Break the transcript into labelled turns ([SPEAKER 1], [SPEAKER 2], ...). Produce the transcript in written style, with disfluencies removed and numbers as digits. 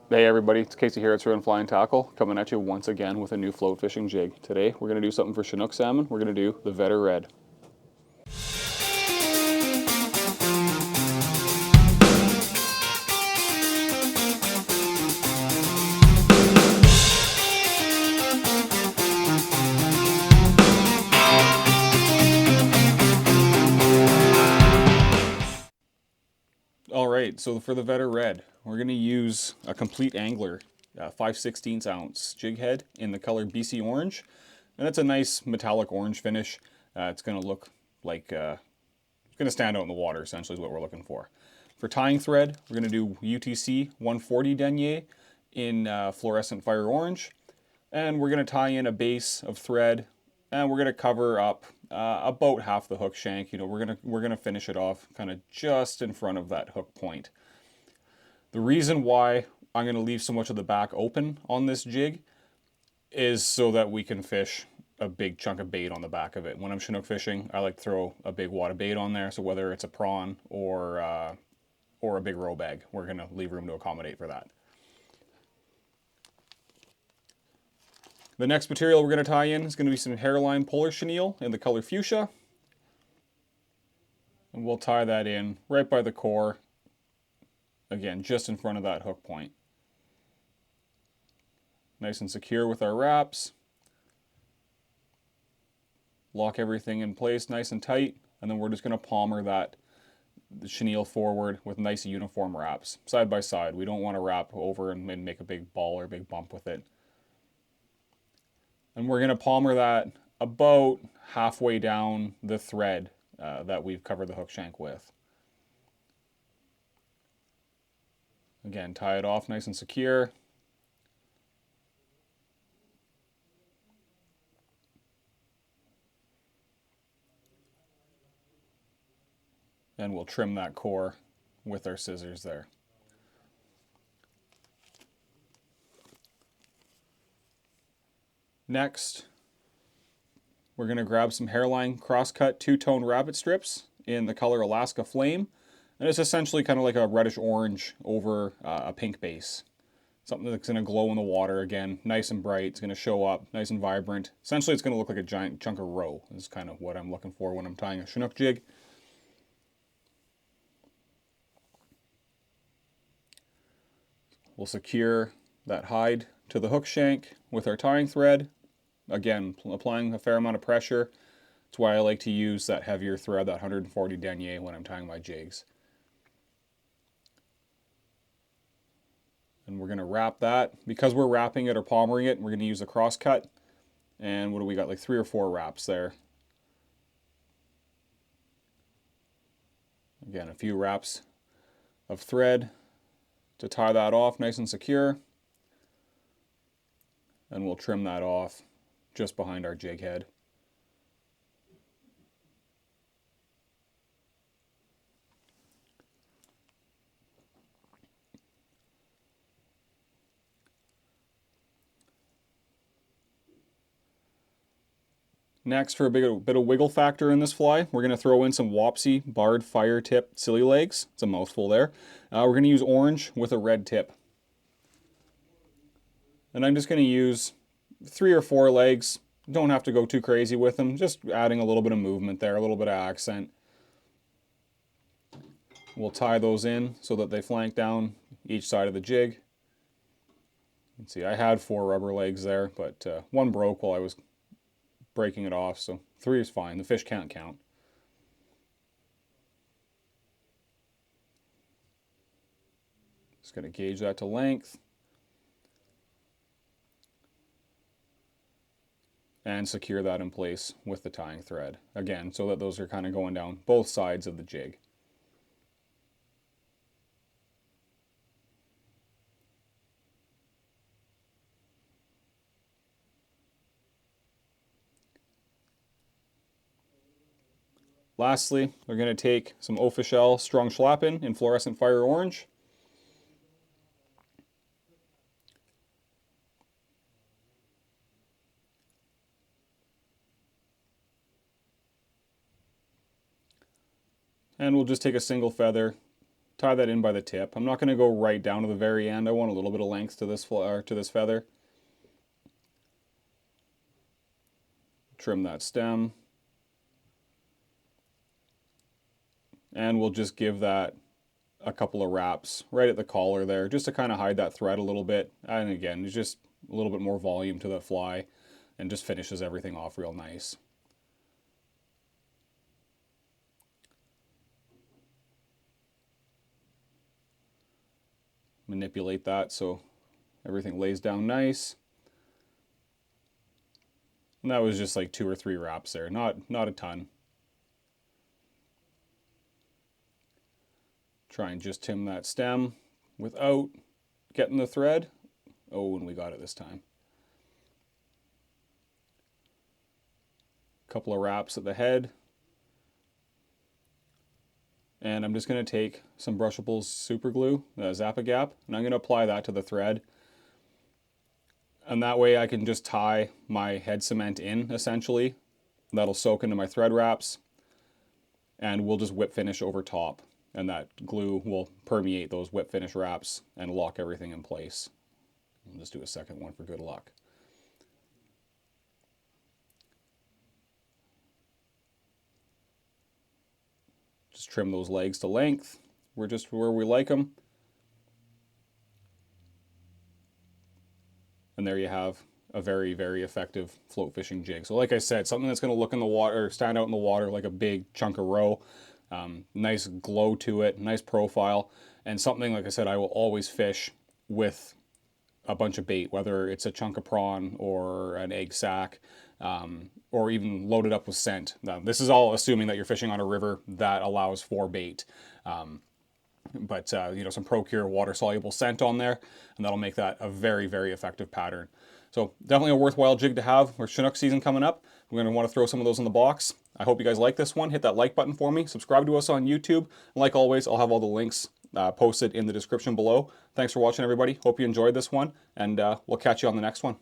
[SPEAKER 1] Hey everybody, it's Casey here at Throw and Flying Tackle, coming at you once again with a new float fishing jig. Today we're going to do something for Chinook salmon. We're going to do the Vedder Red. Alright, so for the Vedder Red, we're going to use a Compleat Angler 5/16 ounce jig head in the color BC Orange. And it's a nice metallic orange finish. It's going to look like, it's going to stand out in the water, essentially is what we're looking for. For tying thread, we're going to do UTC 140 denier in fluorescent fire orange. And we're going to tie in a base of thread, and we're going to cover up about half the hook shank. You know, we're gonna finish it off kind of just in front of that hook point. The reason why I'm going to leave so much of the back open on this jig is so that we can fish a big chunk of bait on the back of it. When I'm Chinook fishing, I like to throw a big wad of bait on there. So whether it's a prawn or a big roe bag, we're going to leave room to accommodate for that. The next material we're going to tie in is going to be some Hareline polar chenille in the color Fuchsia. And we'll tie that in right by the core, again, just in front of that hook point. Nice and secure with our wraps. Lock everything in place nice and tight, and then we're just going to palmer the chenille forward with nice uniform wraps, side by side. We don't want to wrap over and make a big ball or a big bump with it. And we're going to palmer that about halfway down the thread that we've covered the hook shank with. Again, tie it off nice and secure. And we'll trim that core with our scissors there. Next, we're going to grab some Hareline crosscut two-tone rabbit strips in the color Alaska Flame. And it's essentially kind of like a reddish orange over a pink base. Something that's going to glow in the water again, nice and bright. It's going to show up nice and vibrant. Essentially, it's going to look like a giant chunk of roe is kind of what I'm looking for when I'm tying a Chinook jig. We'll secure that hide to the hook shank with our tying thread. Again, applying a fair amount of pressure. That's why I like to use that heavier thread, that 140 denier, when I'm tying my jigs. And we're going to wrap that. Because we're wrapping it or palmering it, we're going to use a cross cut. And what do we got? Like 3 or 4 wraps there. Again, a few wraps of thread to tie that off nice and secure. And we'll trim that off just behind our jig head. Next, for a bit of wiggle factor in this fly, we're going to throw in some Wapsi barred fire tip silly legs. It's a mouthful there. We're going to use orange with a red tip. And I'm just going to use 3 or 4 legs. Don't have to go too crazy with them. Just adding a little bit of movement there, a little bit of accent. We'll tie those in so that they flank down each side of the jig. You can see I had 4 rubber legs there, but one broke while I was breaking it off, so 3 is fine. The fish can't count. Just going to gauge that to length. And secure that in place with the tying thread. Again, so that those are kind of going down both sides of the jig. Lastly, we're going to take some Official Strong Schlappen in fluorescent fire orange. And we'll just take a single feather, tie that in by the tip. I'm not going to go right down to the very end. I want a little bit of length to this feather. Trim that stem. And we'll just give that a couple of wraps right at the collar there, just to kind of hide that thread a little bit. And again, it's just a little bit more volume to the fly and just finishes everything off real nice. Manipulate that so everything lays down nice. And that was just like 2 or 3 wraps there, not a ton. Try and just trim that stem without getting the thread. Oh, and we got it this time. Couple of wraps at the head. And I'm just going to take some Brushables super glue, Zap-A-Gap, and I'm going to apply that to the thread. And that way I can just tie my head cement in, essentially. That'll soak into my thread wraps. And we'll just whip finish over top. And that glue will permeate those whip finish wraps and lock everything in place. I'll just do a second one for good luck. Just trim those legs to length. We're just where we like them. And there you have a very, very effective float fishing jig. So like I said, something that's going to look in the water, stand out in the water like a big chunk of roe. Nice glow to it, nice profile, and something, like I said, I will always fish with a bunch of bait, whether it's a chunk of prawn or an egg sack, or even loaded up with scent. Now, this is all assuming that you're fishing on a river that allows for bait. But you know, some Procure water-soluble scent on there, and that'll make that a very, very effective pattern. So definitely a worthwhile jig to have. With Chinook season coming up, we're going to want to throw some of those in the box. I hope you guys like this one. Hit that like button for me. Subscribe to us on YouTube. And like always, I'll have all the links posted in the description below. Thanks for watching, everybody. Hope you enjoyed this one, and we'll catch you on the next one.